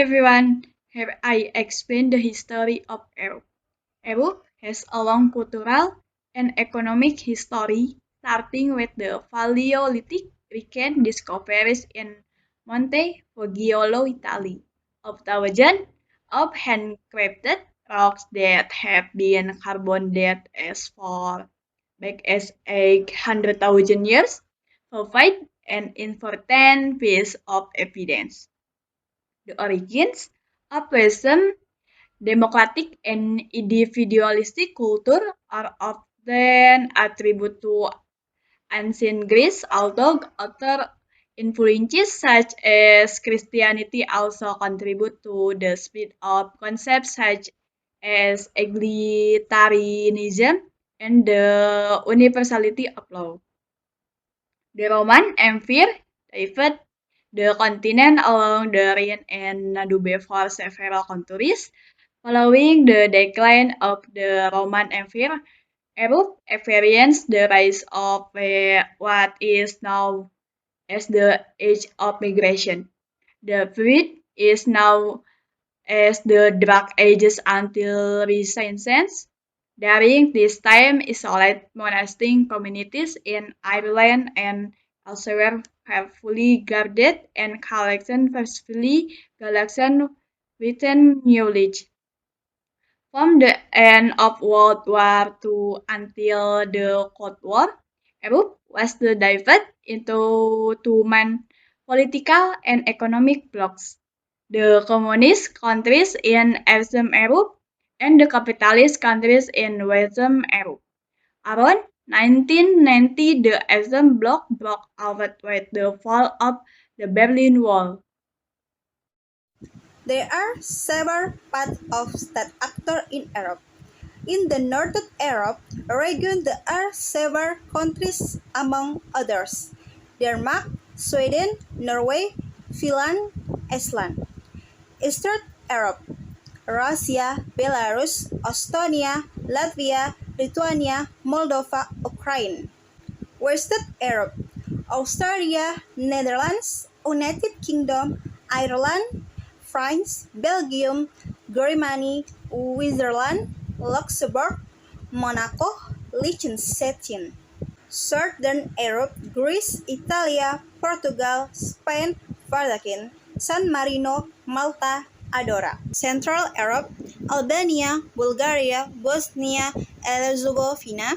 everyone, here I explain the history of Europe. Europe has a long cultural and economic history, starting with the Paleolithic recent discoveries in Monte Foggiolo, Italy, of thousands of handcrafted rocks that have been carbon dated as far back as 800,000 years, provide an important piece of evidence. The origins of Western democratic and individualistic culture are often attributed to ancient Greece, although other influences such as Christianity also contribute to the spread of concepts such as egalitarianism and the universality of law. The Roman Empire divided the continent along the Rhine and Danube for several centuries. Following the decline of the Roman Empire, Europe experienced the rise of what is now as the Age of Migration. The period is now as the Dark Ages until Renaissance. During this time, isolated monastic communities in Ireland and elsewhere have fully guarded and collected forcefully collection within knowledge. From the end of World War II until the Cold War, Europe was divided into two main political and economic blocs: the communist countries in Eastern Europe and the capitalist countries in Western Europe. Around 1990, the Eastern Bloc broke out with the fall of the Berlin Wall. There are several paths of state actors in Europe. In the Northern Europe region, there are several countries, among others: Denmark, Sweden, Norway, Finland, Iceland. Eastern Europe: Russia, Belarus, Estonia, Latvia, Lithuania, Moldova, Ukraine. Western Europe: Austria, Netherlands, United Kingdom, Ireland, France, Belgium, Germany, Switzerland, Luxembourg, Monaco, Liechtenstein. Southern Europe: Greece, Italy, Portugal, Spain, Vatican, San Marino, Malta, Andorra. Central Europe: Albania, Bulgaria, Bosnia and Herzegovina,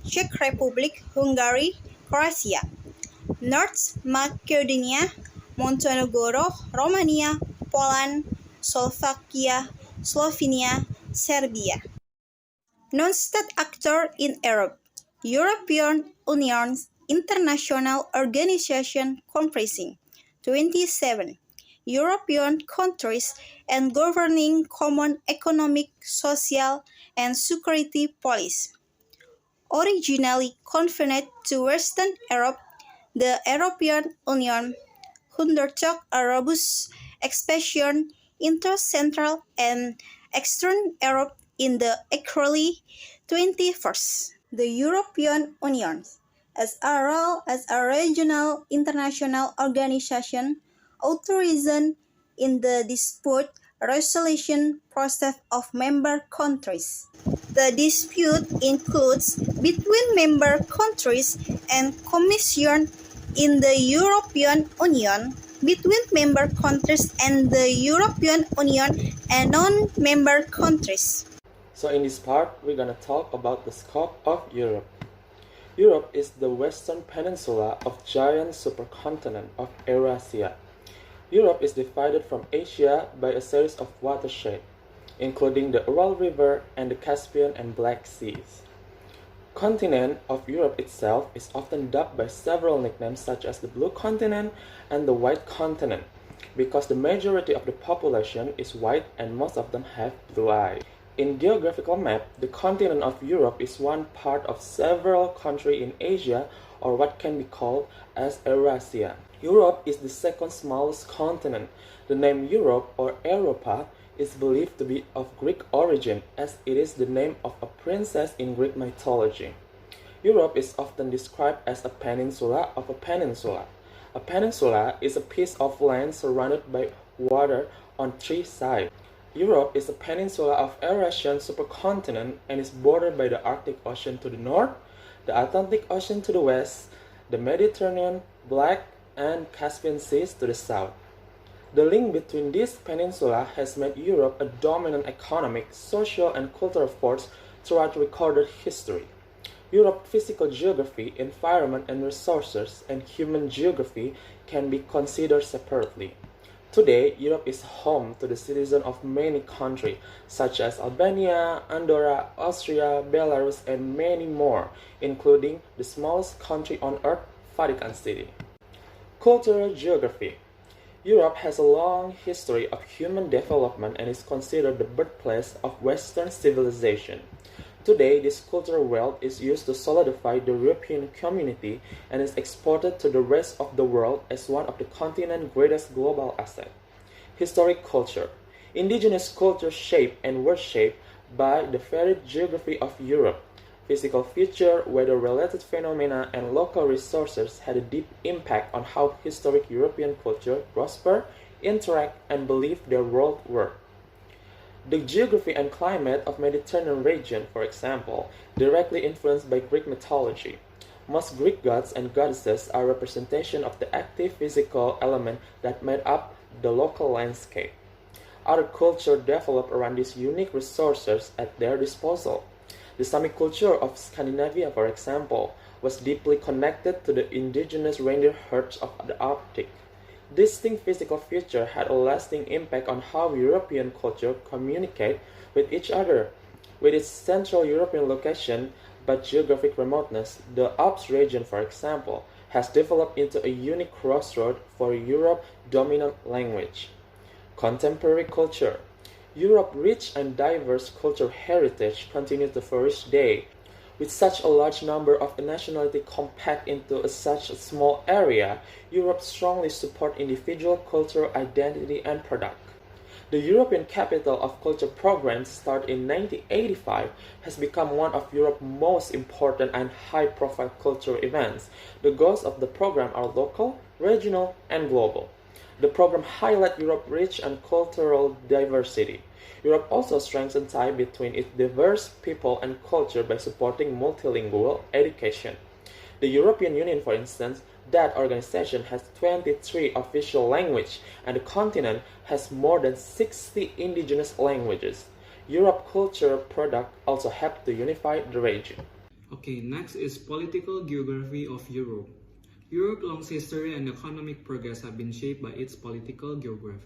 Czech Republic, Hungary, Croatia. North Macedonia, Montenegro, Romania, Poland, Slovakia, Slovenia, Serbia. Non-state actor in Europe: European Union, international organization comprising 27 European countries and governing common economic, social, and security policy. Originally confined to Western Europe, the European Union undertook a robust expansion into Central and Eastern Europe in the early 21st. The European Union, as a role as a regional international organization, authorized in the dispute resolution process of member countries. The dispute includes between member countries and Commission in the European Union, between member countries and the European Union and non-member countries. So in this part, we're gonna talk about the scope of Europe. Europe is the western peninsula of giant supercontinent of Eurasia. Europe is divided from Asia by a series of watersheds, including the Ural River and the Caspian and Black Seas. Continent of Europe itself is often dubbed by several nicknames such as the Blue Continent and the White Continent, because the majority of the population is white and most of them have blue eyes. In geographical map, the continent of Europe is one part of several countries in Asia, or what can be called as Eurasia. Europe is the second smallest continent. The name Europe or Europa is believed to be of Greek origin, as it is the name of a princess in Greek mythology. Europe is often described as a peninsula of a peninsula. A peninsula is a piece of land surrounded by water on three sides. Europe is a peninsula of Eurasian supercontinent and is bordered by the Arctic Ocean to the north, the Atlantic Ocean to the west, the Mediterranean, Black, and Caspian Seas to the south. The link between this peninsula has made Europe a dominant economic, social, and cultural force throughout recorded history. Europe's physical geography, environment and resources, and human geography can be considered separately. Today, Europe is home to the citizens of many countries, such as Albania, Andorra, Austria, Belarus, and many more, including the smallest country on earth, Vatican City. Cultural geography. Europe has a long history of human development and is considered the birthplace of Western civilization. Today, this cultural wealth is used to solidify the European community and is exported to the rest of the world as one of the continent's greatest global assets. Historic culture. Indigenous culture shaped and were shaped by the varied geography of Europe. Physical features, weather-related phenomena, and local resources had a deep impact on how historic European culture prospered, interact, and believed their world worked. The geography and climate of Mediterranean region, for example, directly influenced by Greek mythology. Most Greek gods and goddesses are representation of the active physical element that made up the local landscape. Other cultures developed around these unique resources at their disposal. The Sami culture of Scandinavia, for example, was deeply connected to the indigenous reindeer herds of the Arctic. Distinct physical features had a lasting impact on how European culture communicate with each other. With its Central European location but geographic remoteness, the Alps region, for example, has developed into a unique crossroad for Europe's dominant language. Contemporary culture. Europe's rich and diverse cultural heritage continues to flourish today. With such a large number of nationalities compact into such a small area, Europe strongly supports individual cultural identity and product. The European Capital of Culture program, started in 1985, has become one of Europe's most important and high-profile cultural events. The goals of the program are local, regional, and global. The program highlights Europe's rich and cultural diversity. Europe also strengthens ties between its diverse people and culture by supporting multilingual education. The European Union, for instance, that organization has 23 official languages, and the continent has more than 60 indigenous languages. Europe cultural products also help to unify the region. Okay, next is political geography of Europe. Europe's long history and economic progress have been shaped by its political geography.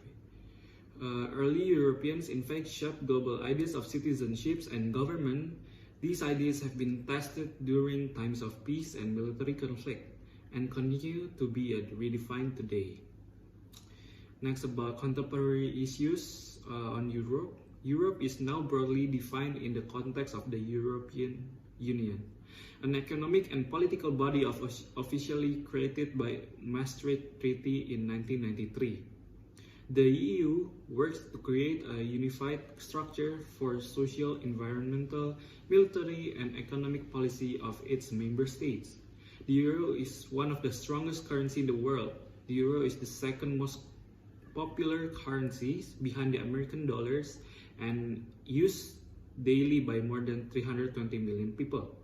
Early Europeans in fact shaped global ideas of citizenships and government. These ideas have been tested during times of peace and military conflict and continue to be redefined today. Next, about contemporary issues on Europe. Europe is now broadly defined in the context of the European Union, an economic and political body officially created by Maastricht Treaty in 1993. The EU works to create a unified structure for social, environmental, military, and economic policy of its member states. The euro is one of the strongest currencies in the world. The euro is the second most popular currency behind the American dollars and used daily by more than 320 million people.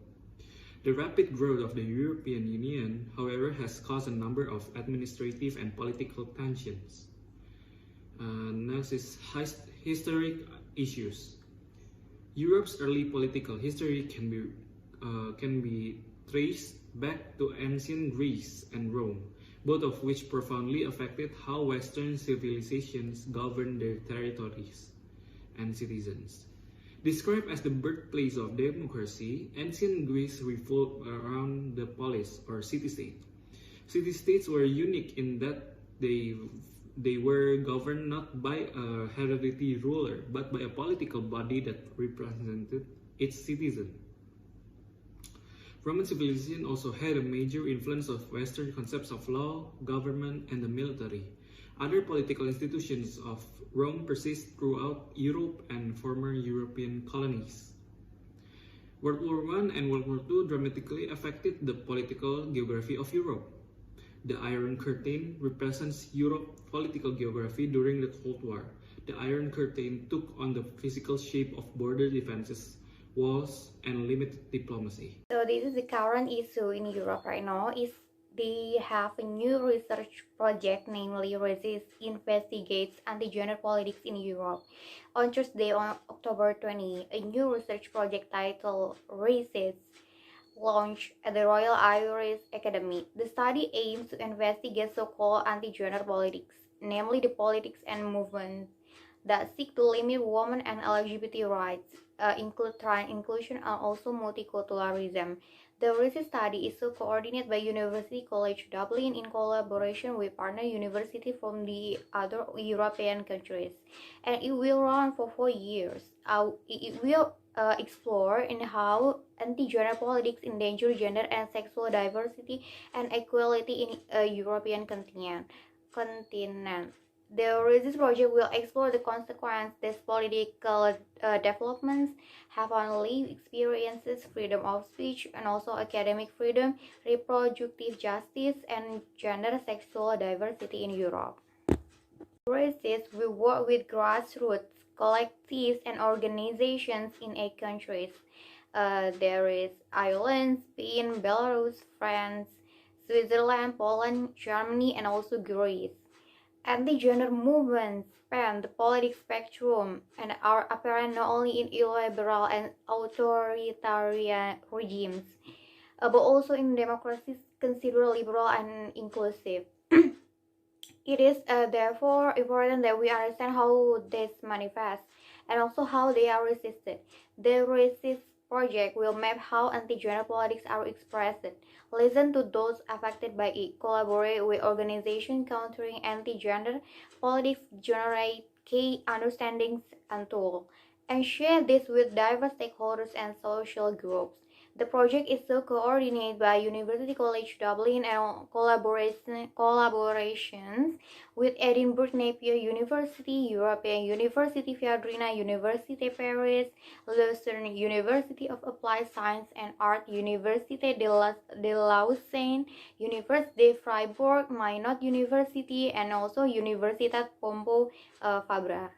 The rapid growth of the European Union, however, has caused a number of administrative and political tensions. Next is historic issues. Europe's early political history can be traced back to ancient Greece and Rome, both of which profoundly affected how Western civilizations governed their territories and citizens. Described as the birthplace of democracy, ancient Greece revolved around the polis or city-state. City-states were unique in that they were governed not by a hereditary ruler, but by a political body that represented its citizens. Roman civilization also had a major influence of Western concepts of law, government, and the military. Other political institutions of Rome persist throughout Europe and former European colonies. World War I and World War II dramatically affected the political geography of Europe. The Iron Curtain represents Europe's political geography during the Cold War. the Iron Curtain took on the physical shape of border defenses, walls, and limited diplomacy. So this is the current issue in Europe right now is they have a new research project, namely Resist investigates anti-gender politics in Europe. On Tuesday, on October 20, a new research project titled Resist launched at the Royal Irish Academy. The study aims to investigate so-called anti-gender politics, namely the politics and movements that seek to limit women and LGBT rights, include trans inclusion and also multiculturalism. The research study is coordinated by University College Dublin in collaboration with partner universities from the other European countries, and it will run for 4 years. It will explore in how anti-gender politics endanger gender and sexual diversity and equality in a European continent. The Resist project will explore the consequences these political developments have on lived experiences, freedom of speech, and also academic freedom, reproductive justice, and gender sexual diversity in Europe. Resist will work with grassroots, collectives, and organizations in 8 countries. There is Ireland, Spain, Belarus, France, Switzerland, Poland, Germany, and also Greece. Anti-gender movements span the political spectrum and are apparent not only in illiberal and authoritarian regimes, but also in democracies considered liberal and inclusive. It is therefore important that we understand how this manifests and also how they are resisted. The Resist project will map how anti-gender politics are expressed, listen to those affected by it, collaborate with organizations countering anti-gender politics, generate key understandings and tools, and share this with diverse stakeholders and social groups. The project is coordinated by University College Dublin and collaborations with Edinburgh Napier University, European University Viadrina, Université Paris, Lucerne University of Applied Science and Art, Université de Lausanne, Université de Freiburg, Maynooth University, and also Universitat Pompeu Fabra.